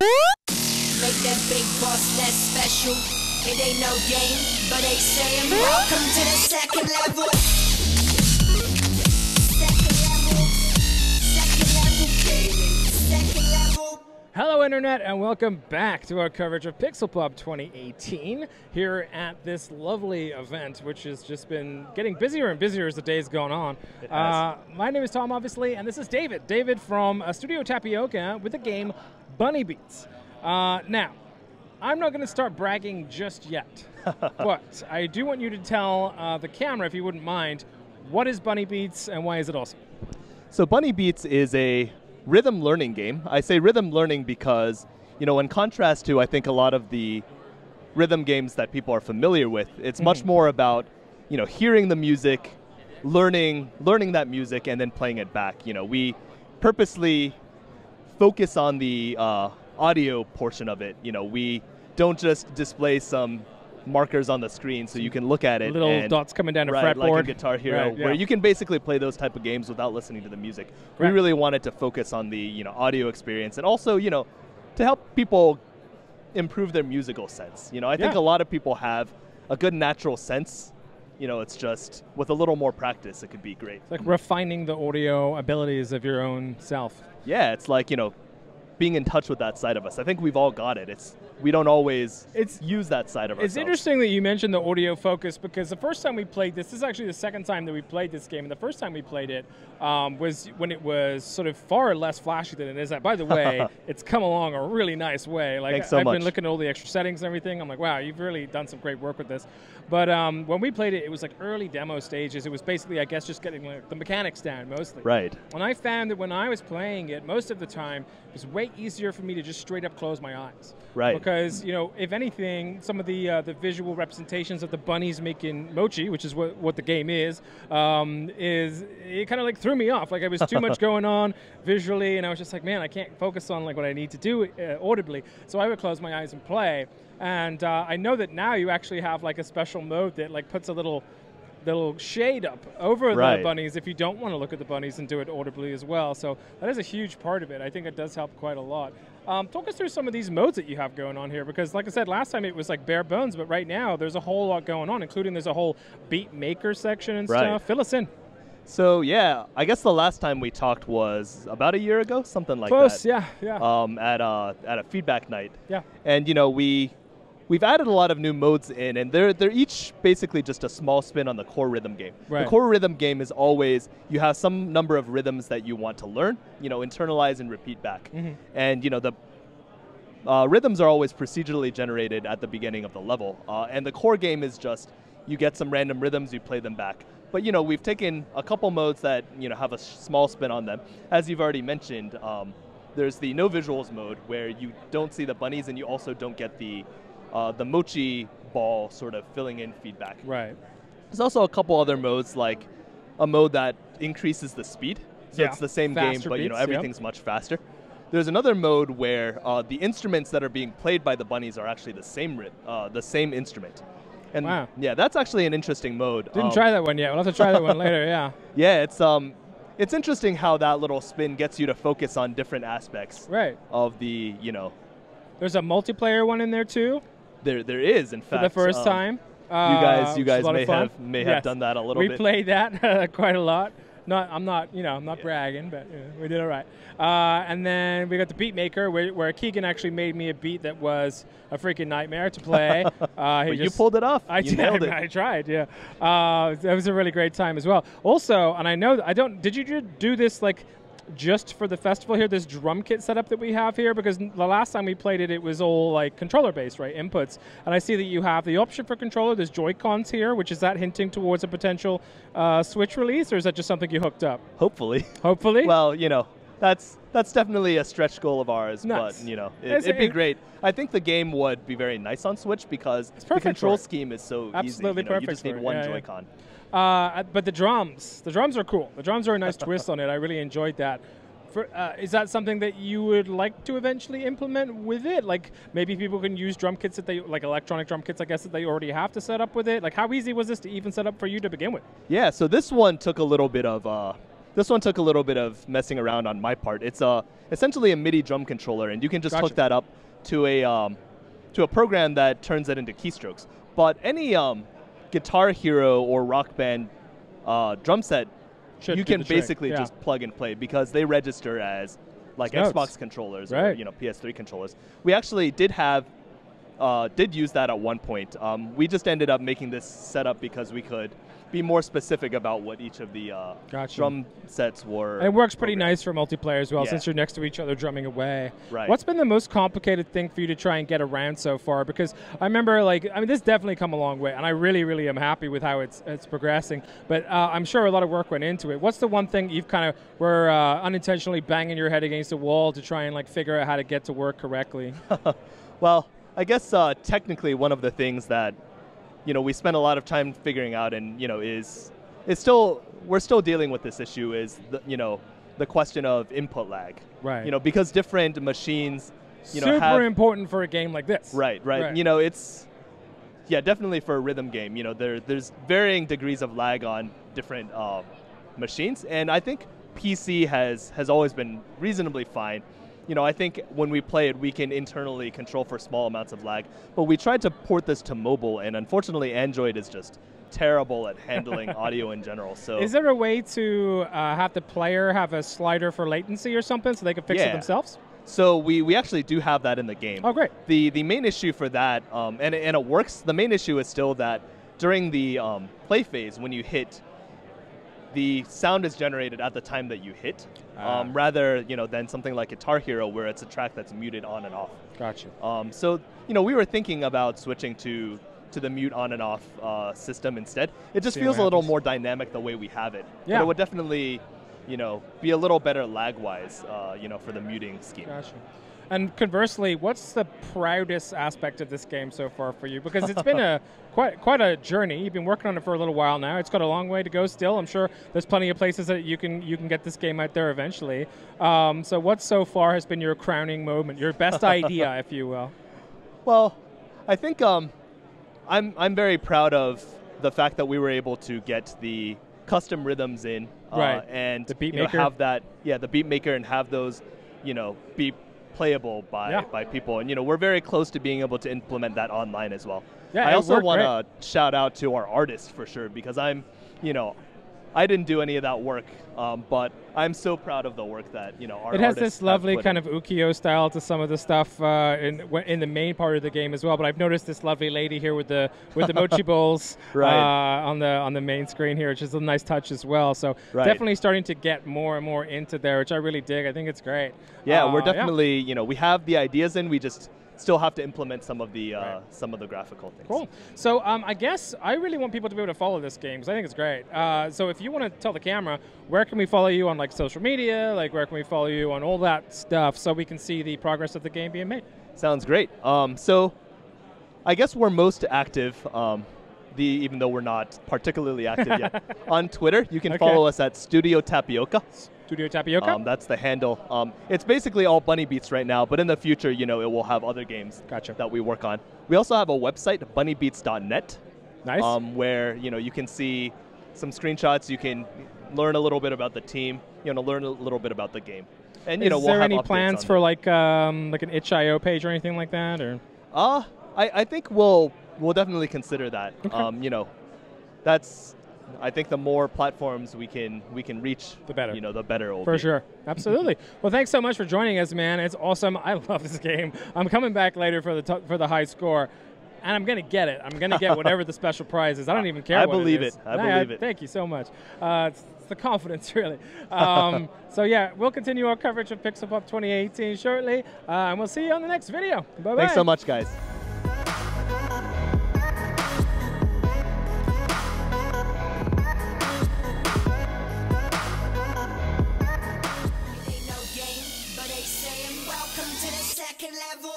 Make that big boss less special. It ain't no game, but they saying welcome to the second level. Second level gaming. Second level. Hello Internet and welcome back to our coverage of Pixelpop 2018 here at this lovely event, which has just been getting busier and busier as the days gone on. My name is Tom, obviously, and this is David. David from Studio Tapioca with the game Bunny Beats. Now, I'm not going to start bragging just yet, but I do want you to tell the camera, if you wouldn't mind, what is Bunny Beats and why is it awesome? So Bunny Beats is a rhythm learning game. I say rhythm learning because, you know, in contrast to, I think, a lot of the rhythm games that people are familiar with, it's much more about, you know, hearing the music, learning that music, and then playing it back. You know, we purposely focus on the audio portion of it. You know, we don't just display some markers on the screen so you can look at it. Little dots coming down a fretboard. Like a Guitar Hero, where you can basically play those type of games without listening to the music. We really wanted to focus on the, you know, audio experience and also, you know, to help people improve their musical sense. You know, I think a lot of people have a good natural sense. You know, it's just with a little more practice, it could be great. It's like refining the audio abilities of your own self. Yeah, it's like, you know, being in touch with that side of us. I think we've all got it. We don't always use that side of ourselves. It's interesting that you mentioned the audio focus because the first time we played this is actually the second time that we played this game, and the first time we played it was when it was sort of far less flashy than it is. By the way, it's come along a really nice way. Like, Thanks so I've much. been looking at all the extra settings and everything. I'm like, wow, you've really done some great work with this. But when we played it, it was like early demo stages. It was basically, I guess, just getting like, the mechanics down mostly. Right. And I found that when I was playing it, most of the time, it was way easier for me to just straight up close my eyes. Right. Because, you know, if anything, some of the visual representations of the bunnies making mochi, which is what the game is it kind of like threw me off. Like, it was too much going on visually, and I was just like, man, I can't focus on like what I need to do audibly. So I would close my eyes and play. And I know that now you actually have like a special mode that like puts a little shade up over the bunnies if you don't want to look at the bunnies and do it audibly as well. So that is a huge part of it. I think it does help quite a lot. Talk us through some of these modes that you have going on here, because like I said, last time it was like bare bones, but right now there's a whole lot going on, including there's a whole beat maker section and stuff. Fill us in. So yeah, I guess the last time we talked was about a year ago, something like Close, that. yeah. At a feedback night. Yeah. And you know, We've added a lot of new modes in, and they're each basically just a small spin on the core rhythm game. Right. The core rhythm game is always, you have some number of rhythms that you want to learn, you know, internalize and repeat back. And, you know, the rhythms are always procedurally generated at the beginning of the level. And the core game is just, you get some random rhythms, you play them back. But, you know, we've taken a couple modes that, you know, have a small spin on them. As you've already mentioned, there's the no visuals mode where you don't see the bunnies and you also don't get the mochi ball sort of filling in feedback. Right. There's also a couple other modes, like a mode that increases the speed. So it's the same game, but you know, everything's much faster. There's another mode where the instruments that are being played by the bunnies are actually the same instrument. And yeah, that's actually an interesting mode. Didn't try that one yet. We'll have to try that one later, yeah. Yeah, it's interesting how that little spin gets you to focus on different aspects of the, you know. There's a multiplayer one in there too. There is, in fact. For the first time. You guys may have done that a little bit. We played that quite a lot. I'm not bragging, but we did all right. And then we got the beat maker, where Keegan actually made me a beat that was a freaking nightmare to play. But you pulled it off. You nailed it. I tried, yeah. That was a really great time as well. Also, and I know did you do this like just for the festival here, this drum kit setup that we have here? Because the last time we played it, it was all like controller based, right? Inputs. And I see that you have the option for controller. There's Joy-Cons here, which is that hinting towards a potential Switch release, or is that just something you hooked up? Hopefully. Hopefully? Well, you know, that's definitely a stretch goal of ours, but you know, it'd be great. I think the game would be very nice on Switch because the control scheme is so easy. You know, you just need one Joy-Con. But the drums are cool. The drums are a nice twist on it. I really enjoyed that. Is that something that you would like to eventually implement with it? Like maybe people can use drum kits like electronic drum kits, I guess, that they already have to set up with it. Like how easy was this to even set up for you to begin with? Yeah, so this one took a little bit of This one took a little bit of messing around on my part. It's essentially a MIDI drum controller, and you can just hook that up to a program that turns it into keystrokes. But any Guitar Hero or Rock Band drum set, you can basically just plug and play because they register as like Xbox controllers or PS3 controllers. We actually did use that at one point. We just ended up making this setup because we could be more specific about what each of the drum sets were. And it works pretty nice for multiplayer as well, since you're next to each other drumming away. Right. What's been the most complicated thing for you to try and get around so far? Because I remember, this definitely come a long way, and I really, really am happy with how it's progressing. But I'm sure a lot of work went into it. What's the one thing you've kind of were unintentionally banging your head against the wall to try and figure out how to get to work correctly? Well, I guess technically one of the things that we spent a lot of time figuring out, and we're still dealing with this issue is the question of input lag. Right. Because different machines, super important for a game like this. Right. It's definitely for a rhythm game. There's varying degrees of lag on different machines, and I think PC has always been reasonably fine. I think when we play it, we can internally control for small amounts of lag. But we tried to port this to mobile, and unfortunately, Android is just terrible at handling audio in general. So, is there a way to have the player have a slider for latency or something so they can fix it themselves? So we actually do have that in the game. Oh, great. The main issue for that, and it works, the main issue is still that during the play phase, when you hit, the sound is generated at the time that you hit, rather than something like Guitar Hero where it's a track that's muted on and off. Gotcha. So we were thinking about switching to the mute on and off system instead. It just feels a little more dynamic the way we have it. Yeah. But it would definitely be a little better lag wise for the muting scheme. Gotcha. And conversely, what's the proudest aspect of this game so far for you? Because it's been quite a journey. You've been working on it for a little while now. It's got a long way to go still. I'm sure there's plenty of places that you can get this game out there eventually. So what so far has been your crowning moment, your best idea, if you will? Well, I think I'm very proud of the fact that we were able to get the custom rhythms in, and the beat maker. Have that, the beat maker, and have those, be playable by people, and we're very close to being able to implement that online as well. I also want to shout out to our artists for sure, because I'm, I didn't do any of that work, but I'm so proud of the work that our artists. It has this lovely kind of ukiyo style to some of the stuff in the main part of the game as well. But I've noticed this lovely lady here with the mochi bowls on the main screen here, which is a nice touch as well. So definitely starting to get more and more into there, which I really dig. I think it's great. Yeah, we're definitely we have the ideas in. We just still have to implement some of the graphical things. Cool. So I guess I really want people to be able to follow this game because I think it's great. So if you want to tell the camera, where can we follow you on social media? Where can we follow you on all that stuff so we can see the progress of the game being made? Sounds great. So I guess we're most active, even though we're not particularly active yet, on Twitter. You can follow us at Studio Tapioca. Studio Tapioca? That's the handle. It's basically all Bunny Beats right now, but in the future, it will have other games that we work on. We also have a website, bunnybeats.net. Nice. Where you can see some screenshots. You can learn a little bit about the team. Learn a little bit about the game. And is there any plans for an itch.io page or anything like that? Or I think we'll definitely consider that. Okay. That's. I think the more platforms we can reach, the better. The better it will be. For sure. Absolutely. Well, thanks so much for joining us, man. It's awesome. I love this game. I'm coming back later for the high score, and I'm going to get it. I'm going to get whatever the special prize is. I don't even care I what believe it is. I believe it. Thank you so much. It's the confidence, really. So, yeah, we'll continue our coverage of Pixelpop 2018 shortly, and we'll see you on the next video. Bye-bye. Thanks so much, guys. Welcome to the second level.